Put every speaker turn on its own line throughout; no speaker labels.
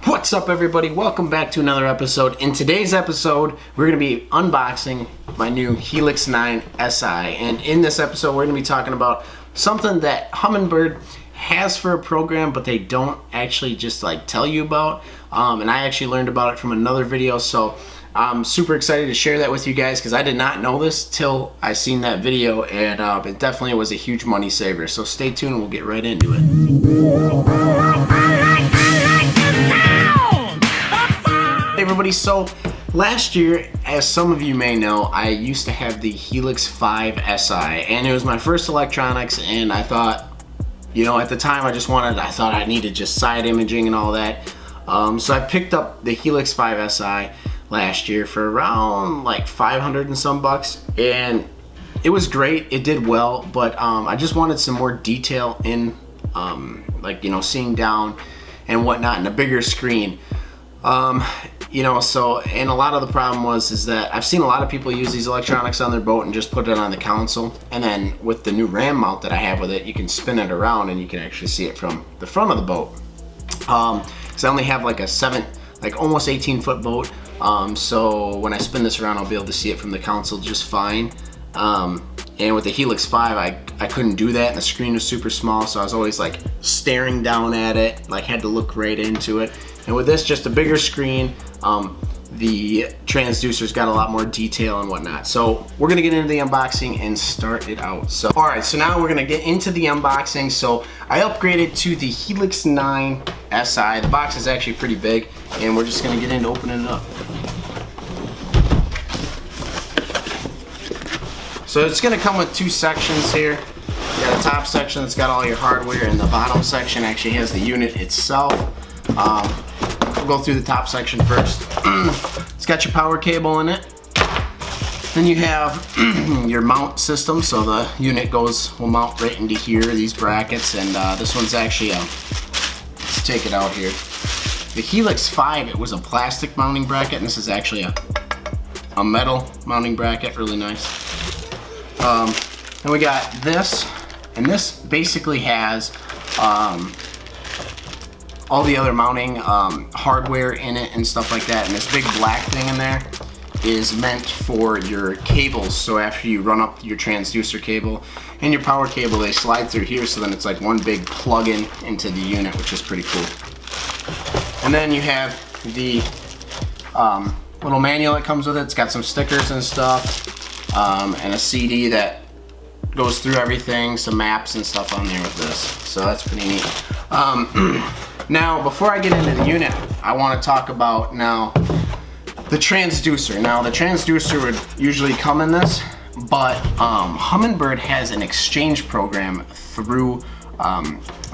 What's up, everybody? Welcome back to another episode. In today's episode, we're going to be unboxing my new Helix 9 SI. And in this episode, we're going to be talking about something that Humminbird has for a program, but they don't actually just like tell you about. And I actually learned about it from another video, so I'm super excited to share that with you guys because I did not know this till I seen that video, and it definitely was a huge money saver. So stay tuned and we'll get right into it. Hey everybody, so last year, as some of you may know, I used to have the Helix 5 SI, and it was my first electronics, and I thought, you know, at the time I thought I needed just side imaging and all that. So I picked up the Helix 5 SI last year for around like 500 and some bucks, and it was great, it did well, but I just wanted some more detail in like, you know, seeing down and whatnot, and a bigger screen. You know, so, and a lot of the problem is that I've seen a lot of people use these electronics on their boat and just put it on the console, and then with the new RAM mount that I have with it, you can spin it around and you can actually see it from the front of the boat. So I only have like a almost 18-foot boat, so when I spin this around, I'll be able to see it from the console just fine. And with the Helix 5, I couldn't do that, and the screen was super small, so I was always like staring down at it, like had to look right into it. And with this, just a bigger screen, the transducer's got a lot more detail and whatnot. So we're gonna get into the unboxing and start it out. So, all right, so now we're gonna get into the unboxing. So I upgraded to the Helix 9 SI. The box is actually pretty big, and we're just gonna get into opening it up. So it's gonna come with two sections here. You got a top section that's got all your hardware, and the bottom section actually has the unit itself. We'll go through the top section first. It's got your power cable in it. Then you have your mount system, so the unit will mount right into here, these brackets, and this one's actually let's take it out here. The Helix 5, it was a plastic mounting bracket, and this is actually a metal mounting bracket, really nice. Then we got this, and this basically has all the other mounting hardware in it and stuff like that. And this big black thing in there is meant for your cables. So after you run up your transducer cable and your power cable, they slide through here, so then it's like one big plug-in into the unit, which is pretty cool. And then you have the little manual that comes with it. It's got some stickers and stuff, and a CD that goes through everything, some maps and stuff on there with this. So that's pretty neat. Now, before I get into the unit, I want to talk about now the transducer. Now, the transducer would usually come in this, but Humminbird has an exchange program through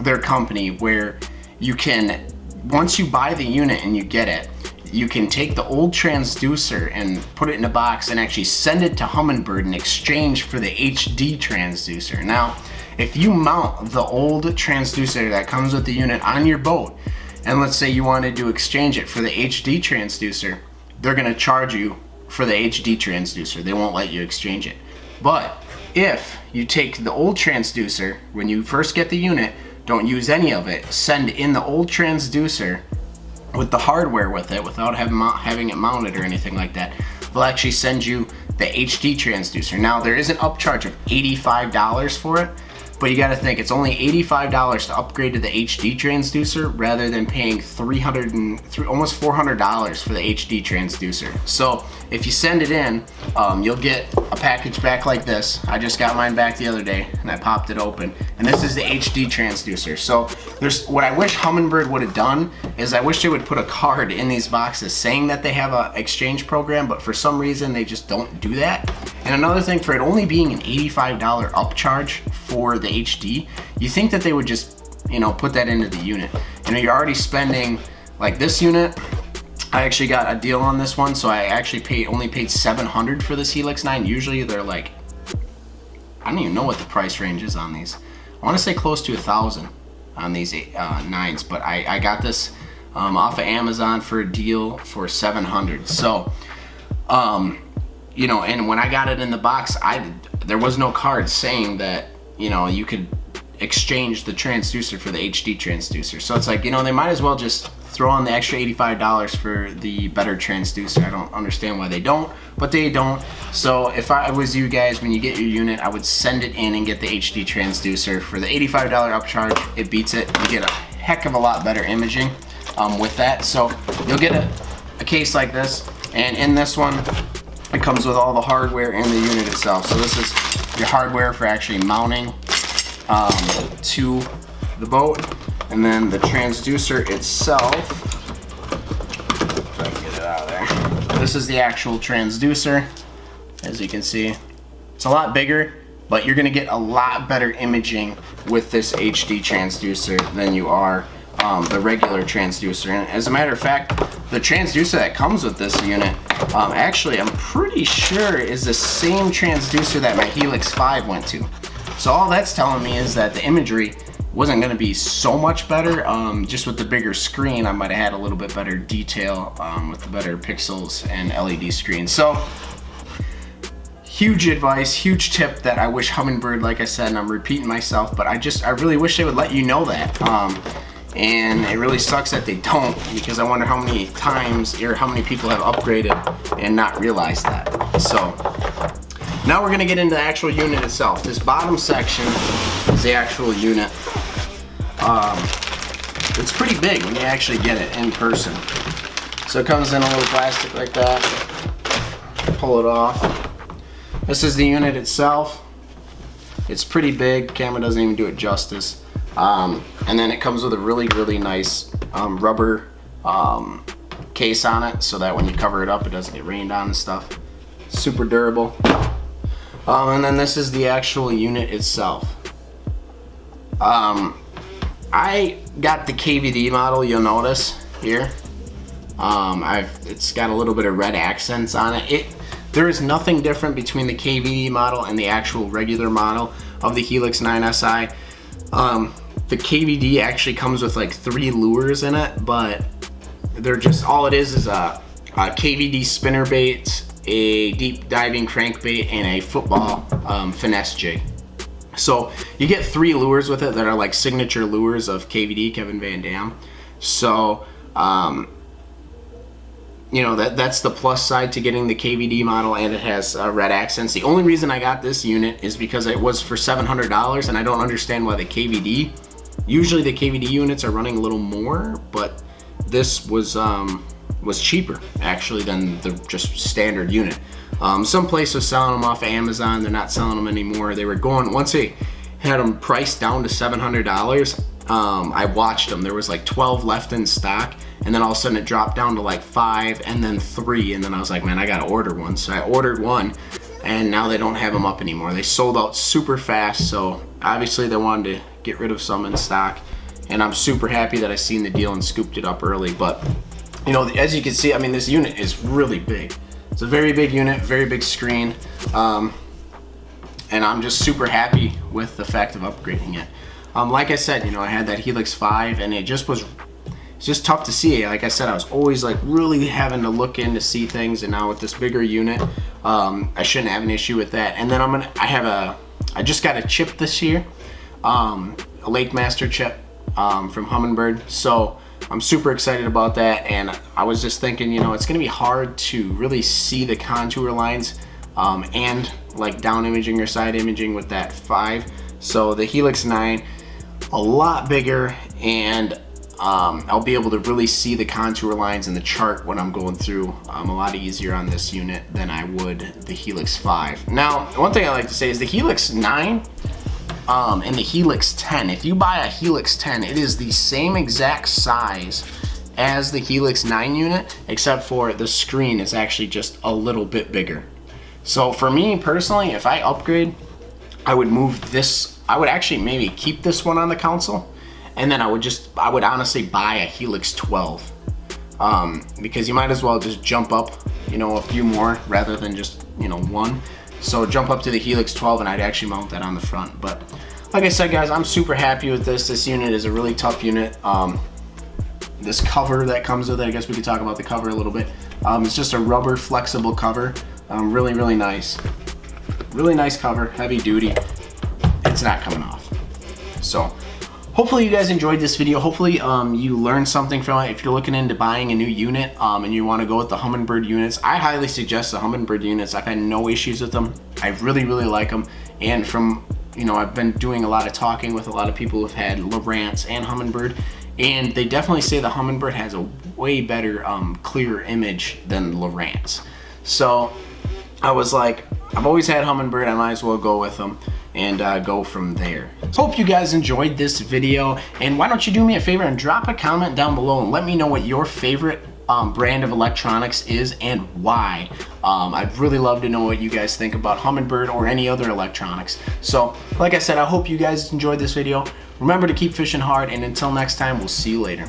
their company where you can, once you buy the unit and you get it, you can take the old transducer and put it in a box and actually send it to Humminbird in exchange for the HD transducer. Now, if you mount the old transducer that comes with the unit on your boat, and let's say you wanted to exchange it for the HD transducer, they're gonna charge you for the HD transducer. They won't let you exchange it. But if you take the old transducer, when you first get the unit, don't use any of it, send in the old transducer with the hardware with it, without having it mounted or anything like that, they'll actually send you the HD transducer. Now, there is an upcharge of $85 for it, but you gotta think, it's only $85 to upgrade to the HD transducer rather than paying almost $400 for the HD transducer. So if you send it in, you'll get a package back like this. I just got mine back the other day and I popped it open, and this is the HD transducer. So what I wish Humminbird would have done is I wish they would put a card in these boxes saying that they have an exchange program, but for some reason they just don't do that. And another thing, for it only being an $85 upcharge for the HD, you think that they would just, you know, put that into the unit. You know, you're already spending, like this unit, I actually got a deal on this one, so I actually only paid $700 for this Helix 9. Usually they're like, I don't even know what the price range is on these. I want to say close to $1,000 on these 9s, but I got this off of Amazon for a deal for $700. So, you know, and when I got it in the box, there was no card saying that, you know, you could exchange the transducer for the HD transducer. So it's like, you know, they might as well just throw on the extra $85 for the better transducer. I don't understand why they don't, but they don't. So if I was you guys, when you get your unit, I would send it in and get the HD transducer. For the $85 upcharge, it beats it. You get a heck of a lot better imaging with that. So you'll get a case like this, and in this one, it comes with all the hardware and the unit itself. So this is your hardware for actually mounting to the boat, and then the transducer itself. If I can get it out of there. This is the actual transducer. As you can see, it's a lot bigger, but you're gonna get a lot better imaging with this HD transducer than you are the regular transducer. And as a matter of fact, the transducer that comes with this unit, actually I'm pretty sure is the same transducer that my Helix 5 went to. So all that's telling me is that the imagery wasn't going to be so much better. Just with the bigger screen, I might have had a little bit better detail with the better pixels and LED screen. So huge advice, huge tip that I wish Humminbird, like I said, and I'm repeating myself, but I really wish they would let you know that. And it really sucks that they don't, because I wonder how many times or how many people have upgraded and not realized that. So now we're gonna get into the actual unit itself. This bottom section is the actual unit. It's pretty big when you actually get it in person. So it comes in a little plastic like that. Pull it off. This is the unit itself. It's pretty big. Camera doesn't even do it justice. And then it comes with a really nice rubber case on it, so that when you cover it up, it doesn't get rained on and stuff. Super durable. And then this is the actual unit itself. I got the KVD model, you'll notice here. It's got a little bit of red accents on it. There is nothing different between the KVD model and the actual regular model of the Helix 9 SI. The KVD actually comes with like 3 lures in it, but they're just, all it is a KVD spinnerbait, a deep diving crankbait, and a football finesse jig. So you get 3 lures with it that are like signature lures of KVD, Kevin Van Dam. So you know, that's the plus side to getting the KVD model, and it has red accents. The only reason I got this unit is because it was for $700, and I don't understand why the KVD, usually the KVD units are running a little more, but this was cheaper actually than the just standard unit. Some place was selling them off of Amazon. They're not selling them anymore. They were going, once they had them priced down to $700, I watched them. There was like 12 left in stock, and then all of a sudden it dropped down to like 5 and then 3, and then I was like, man, I gotta order one. So I ordered one, and now they don't have them up anymore. They sold out super fast, so obviously they wanted to get rid of some in stock, and I'm super happy that I seen the deal and scooped it up early. But you know, as you can see, I mean, this unit is really big. It's a very big unit, very big screen, and I'm just super happy with the fact of upgrading it. Like I said, you know, I had that Helix 5, and it's just tough to see. Like I said, I was always like really having to look in to see things, and now with this bigger unit, I shouldn't have an issue with that. And then I just got a chip this year, a Lake Master chip from Humminbird. So I'm super excited about that, and I was just thinking, you know, it's gonna be hard to really see the contour lines and like down imaging or side imaging with that 5. So the Helix 9, a lot bigger, and I'll be able to really see the contour lines in the chart when I'm going through a lot easier on this unit than I would the Helix 5. Now, one thing I like to say is the Helix 9 and the Helix 10, if you buy a Helix 10, it is the same exact size as the Helix 9 unit, except for the screen is actually just a little bit bigger. So for me personally, if I upgrade, I would move this, I would actually maybe keep this one on the console, and then I would honestly buy a Helix 12, because you might as well just jump up, you know, a few more rather than just, you know, one. So jump up to the Helix 12, and I'd actually mount that on the front. But like I said, guys, I'm super happy with this. This unit is a really tough unit. This cover that comes with it, I guess we could talk about the cover a little bit. It's just a rubber flexible cover. Really nice. Really nice cover, heavy duty. It's not coming off. So hopefully you guys enjoyed this video. Hopefully you learned something from it. If you're looking into buying a new unit and you want to go with the Humminbird units, I highly suggest the Humminbird units. I've had no issues with them. I really like them. And from, you know, I've been doing a lot of talking with a lot of people who've had Lowrance and Humminbird, and they definitely say the Humminbird has a way better, clearer image than Lowrance. So I was like, I've always had Humminbird, I might as well go with them and go from there. So hope you guys enjoyed this video, and why don't you do me a favor and drop a comment down below and let me know what your favorite brand of electronics is and why. I'd really love to know what you guys think about Humminbird or any other electronics. So like I said, I hope you guys enjoyed this video. Remember to keep fishing hard, and until next time, we'll see you later.